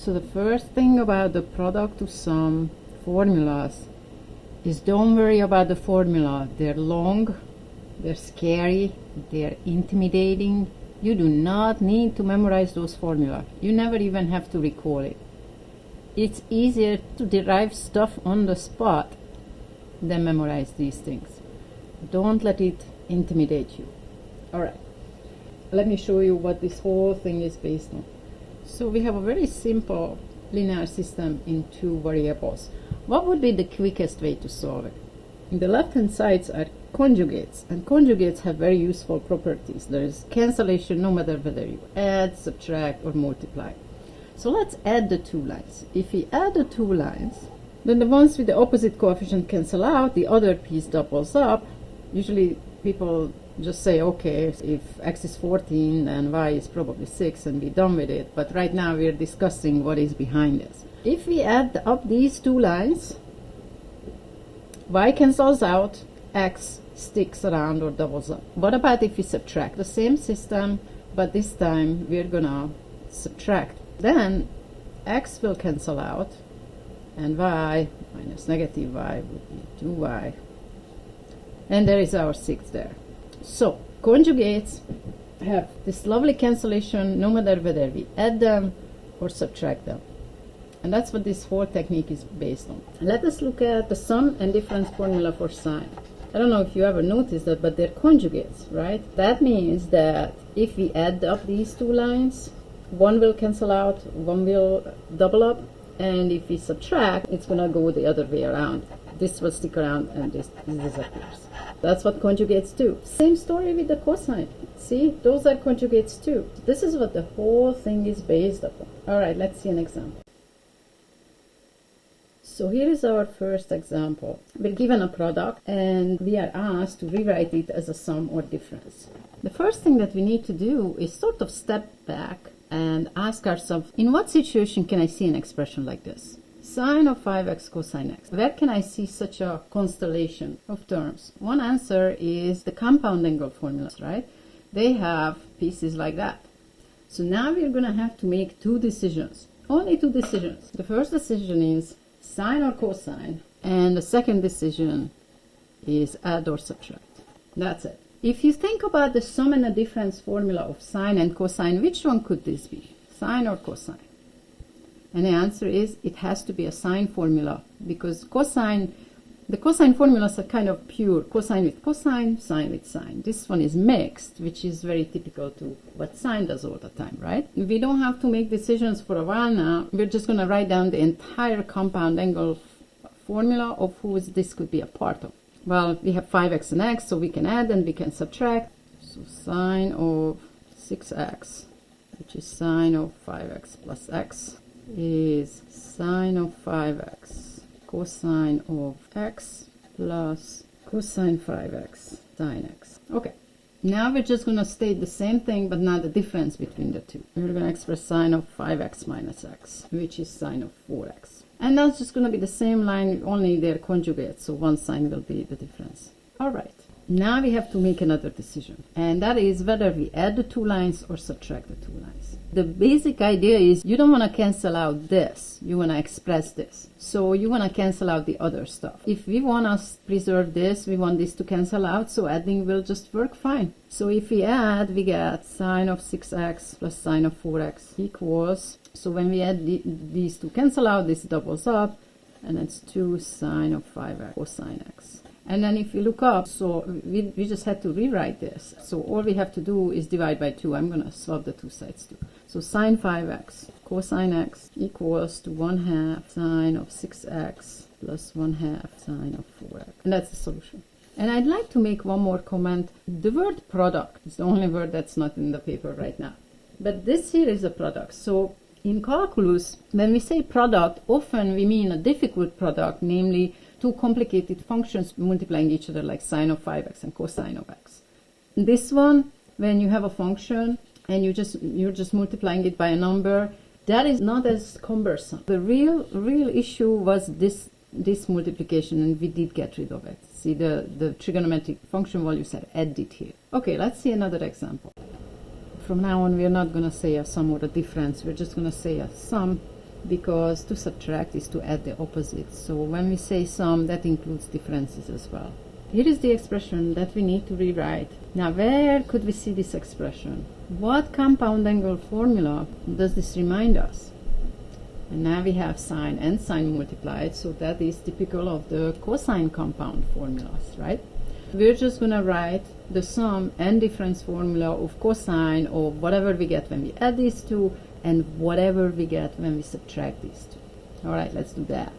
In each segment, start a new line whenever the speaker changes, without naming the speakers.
So the first thing about the product to sum formulas is don't worry about the formula. They're long, they're scary, they're intimidating. You do not need to memorize those formulas. You never even have to recall it. It's easier to derive stuff on the spot than memorize these things. Don't let it intimidate you. Alright, let me show you what this whole thing is based on. So we have a very simple linear system in two variables. What would be the quickest way to solve it? The left-hand sides are conjugates, and conjugates have very useful properties. There is cancellation no matter whether you add, subtract, or multiply. So let's add the two lines. If we add the two lines, then the ones with the opposite coefficient cancel out, the other piece doubles up. Usually people just say, okay, if x is 14, then y is probably 6, and be done with it. But right now we're discussing what is behind this. If we add up these two lines, y cancels out, x sticks around or doubles up. What about if we subtract? The same system, but this time we're gonna subtract. Then x will cancel out, and y minus negative y would be 2y. And there is our 6 there. So conjugates have this lovely cancellation no matter whether we add them or subtract them. And that's what this whole technique is based on. Let us look at the sum and difference formula for sine. I don't know if you ever noticed that, but they're conjugates, right? That means that if we add up these two lines, one will cancel out, one will double up, and if we subtract, it's going to go the other way around. This will stick around and this disappears. That's what conjugates do. Same story with the cosine. See, those are conjugates too. This is what the whole thing is based upon. Alright, let's see an example. So here is our first example. We're given a product and we are asked to rewrite it as a sum or difference. The first thing that we need to do is sort of step back and ask ourselves, in what situation can I see an expression like this? Sine of 5x cosine x. Where can I see such a constellation of terms? One answer is the compound angle formulas, right? They have pieces like that. So now we're going to have to make two decisions. Only two decisions. The first decision is sine or cosine, and the second decision is add or subtract. That's it. If you think about the sum and the difference formula of sine and cosine, which one could this be? Sine or cosine? And the answer is it has to be a sine formula, because cosine, the cosine formulas are kind of pure. Cosine with cosine, sine with sine. This one is mixed, which is very typical to what sine does all the time, right? We don't have to make decisions for a while now. We're just going to write down the entire compound angle formula of whose this could be a part of. Well, we have 5x and x, so we can add and we can subtract. So sine of 6x, which is sine of 5x plus x, is sine of 5x cosine of x plus cosine 5x sine x. Okay, now we're just going to state the same thing, but now the difference between the two. We're going to express sine of 5x minus x, which is sine of 4x. And that's just going to be the same line, only they're conjugates, so one sign will be the difference. Alright, now we have to make another decision, and that is whether we add the two lines or subtract the two lines. The basic idea is you don't want to cancel out this, you want to express this. So you want to cancel out the other stuff. If we want to preserve this, we want this to cancel out, so adding will just work fine. So if we add, we get sine of 6x plus sine of 4x equals, so when we add these two cancel out, this doubles up, and it's 2 sine of 5x cosine x. And then if we look up, so we just had to rewrite this. So all we have to do is divide by 2. I'm going to swap the two sides too. So sine 5x cosine x equals to 1/2 sine of 6x plus 1/2 sine of 4x. And that's the solution. And I'd like to make one more comment. The word product is the only word that's not in the paper right now. But this here is a product. So in calculus, when we say product, often we mean a difficult product, namely two complicated functions multiplying each other, like sine of 5x and cosine of x. This one, when you have a function and you're just multiplying it by a number, that is not as cumbersome. The real issue was this multiplication, and we did get rid of it. See, the trigonometric function values are added here. Okay, let's see another example. From now on, we are not going to say a sum or a difference. We're just going to say a sum because to subtract is to add the opposites. So when we say sum, that includes differences as well. Here is the expression that we need to rewrite. Now, where could we see this expression? What compound angle formula does this remind us? And now we have sine and sine multiplied, so that is typical of the cosine compound formulas, right? We're just going to write the sum and difference formula of cosine of whatever we get when we add these two and whatever we get when we subtract these two. All right, let's do that.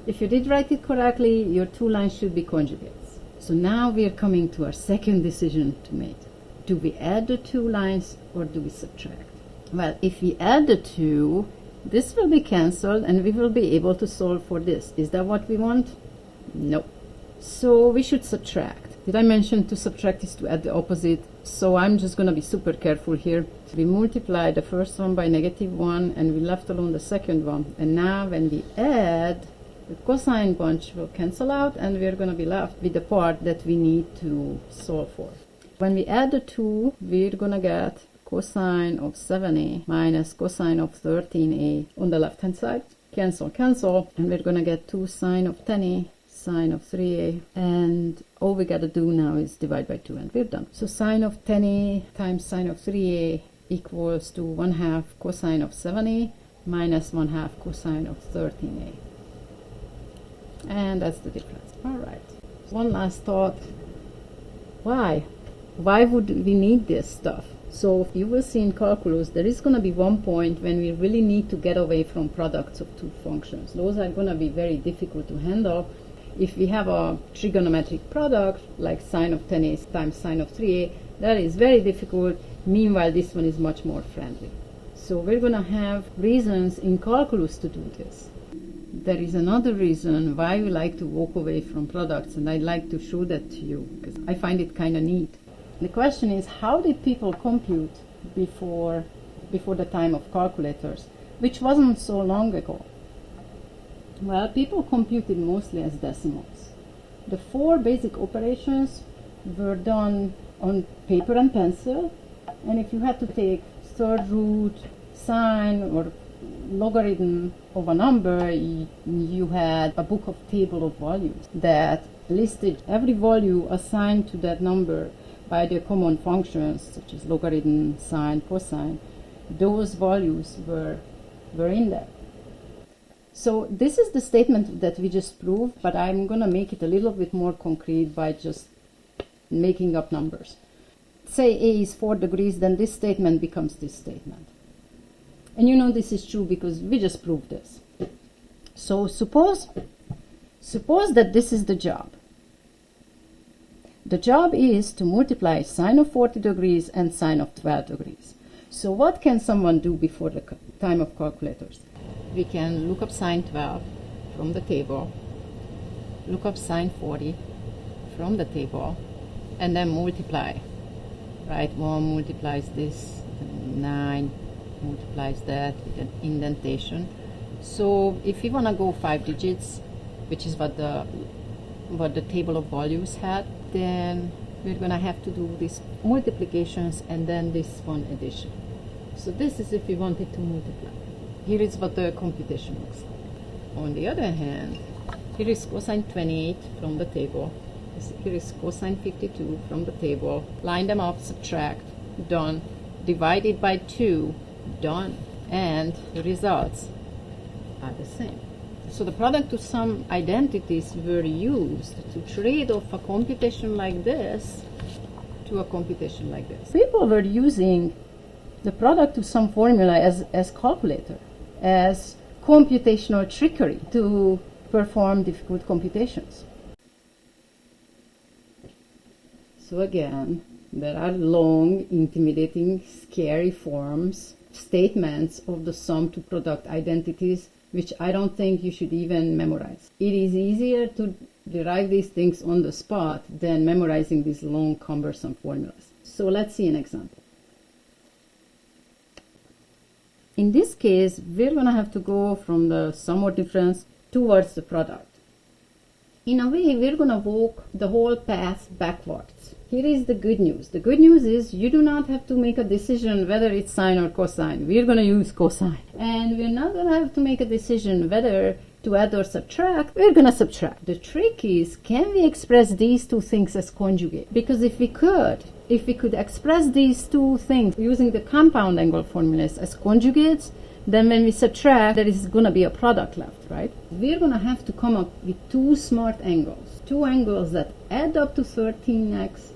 If you did write it correctly, your two lines should be conjugates. So now we are coming to our second decision to make. Do we add the two lines or do we subtract? Well, if we add the two, this will be cancelled and we will be able to solve for this. Is that what we want? No. So we should subtract. Did I mention to subtract is to add the opposite? So I'm just going to be super careful here. So we multiply the first one by -1 and we left alone the second one. And now when we add, the cosine bunch will cancel out and we're going to be left with the part that we need to solve for. When we add the two, we're going to get cosine of 7a minus cosine of 13a on the left hand side. Cancel, cancel, and we're going to get 2 sine of 10a, sine of 3a, and all we got to do now is divide by 2 and we're done. So sine of 10a times sine of 3a equals to 1/2 cosine of 7a minus 1/2 cosine of 13a. And that's the difference. All right. One last thought. Why? Why would we need this stuff? So you will see in calculus there is going to be one point when we really need to get away from products of two functions. Those are going to be very difficult to handle. If we have a trigonometric product like sine of 10a times sine of 3a, that is very difficult. Meanwhile, this one is much more friendly. So we're going to have reasons in calculus to do this. There is another reason why we like to walk away from products, and I'd like to show that to you because I find it kind of neat. The question is, how did people compute before the time of calculators, which wasn't so long ago? Well, people computed mostly as decimals. The 4 basic operations were done on paper and pencil, and if you had to take third root, sine, or logarithm of a number, you had a book of table of values that listed every value assigned to that number by their common functions, such as logarithm, sine, cosine. Those values were in there. So this is the statement that we just proved, but I'm going to make it a little bit more concrete by just making up numbers. Say A is 4 degrees, then this statement becomes this statement. And you know this is true because we just proved this. So suppose that this is the job. The job is to multiply sine of 40 degrees and sine of 12 degrees. So what can someone do before the time of calculators? We can look up sine 12 from the table, look up sine 40 from the table, and then multiply. Right, 1 multiplies this, 9 multiplies that with an indentation. So if we want to go 5 digits, which is what the table of values had, then we're going to have to do these multiplications and then this one addition. So this is if we wanted to multiply. Here is what the computation looks like. On the other hand, here is cosine 28 from the table. Here is cosine 52 from the table. Line them up, subtract, done. Divided by 2, done. And the results are the same. So the product to sum identities were used to trade off a computation like this to a computation like this. People were using the product to sum formula as calculator, as computational trickery to perform difficult computations. So again, there are long, intimidating, scary forms, statements of the sum to product identities, which I don't think you should even memorize. It is easier to derive these things on the spot than memorizing these long, cumbersome formulas. So let's see an example. In this case, we're going to have to go from the sum or difference towards the product. In a way, we're going to walk the whole path backwards. Here is the good news. The good news is you do not have to make a decision whether it's sine or cosine. We're going to use cosine. And we're not going to have to make a decision whether to add or subtract. We're going to subtract. The trick is, can we express these two things as conjugate? Because if we could express these two things using the compound angle formulas as conjugates, then when we subtract, there is going to be a product left, right? We're going to have to come up with two smart angles. Two angles that add up to 13x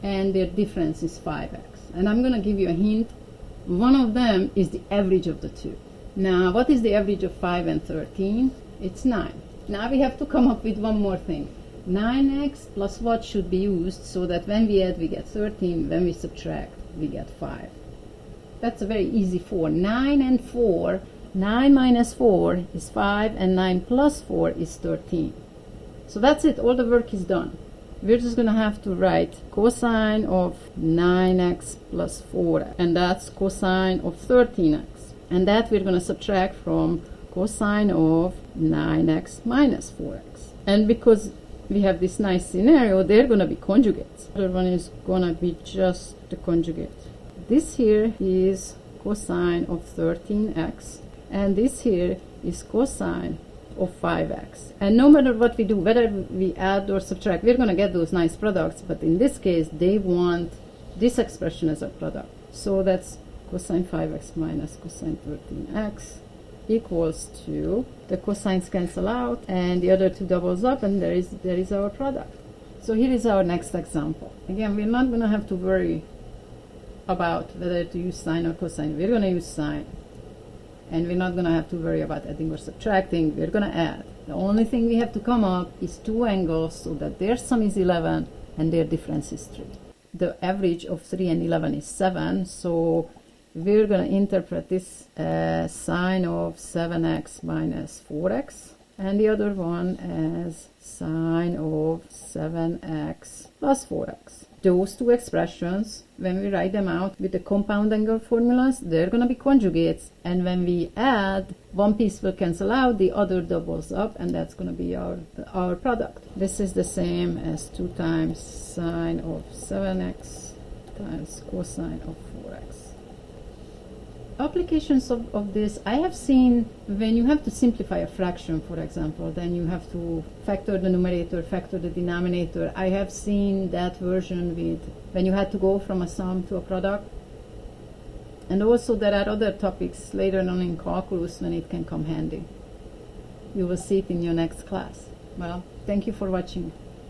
and their difference is 5x. And I'm going to give you a hint. One of them is the average of the two. Now, what is the average of 5 and 13? It's 9. Now we have to come up with one more thing. 9x plus what should be used so that when we add, we get 13. When we subtract, we get 5. That's a very easy 4. 9 and 4. 9 minus 4 is 5, and 9 plus 4 is 13. So that's it. All the work is done. We're just going to have to write cosine of 9x plus 4, and that's cosine of 13x. And that we're going to subtract from cosine of 9x minus 4x. And because we have this nice scenario, they're going to be conjugates. The other one is going to be just the conjugate. This here is cosine of 13x, and this here is cosine of 5x. And no matter what we do, whether we add or subtract, we're going to get those nice products, but in this case, they want this expression as a product. So that's cosine 5x minus cosine 13x equals to, the cosines cancel out, and the other two doubles up, and there is our product. So here is our next example. Again, we're not going to have to worry about whether to use sine or cosine. We're going to use sine. And we're not going to have to worry about adding or subtracting. We're going to add. The only thing we have to come up is two angles so that their sum is 11 and their difference is 3. The average of 3 and 11 is 7, so we're going to interpret this as sine of 7x minus 4x, and the other one as sine of 7x plus 4x. Those two expressions, when we write them out with the compound angle formulas, they're going to be conjugates, and when we add, one piece will cancel out, the other doubles up, and that's going to be our product. This is the same as 2 times sine of 7x times cosine of 4x. Applications of this, I have seen when you have to simplify a fraction, for example, then you have to factor the numerator, factor the denominator. I have seen that version with when you had to go from a sum to a product. And also there are other topics later on in calculus when it can come handy. You will see it in your next class. Well, thank you for watching.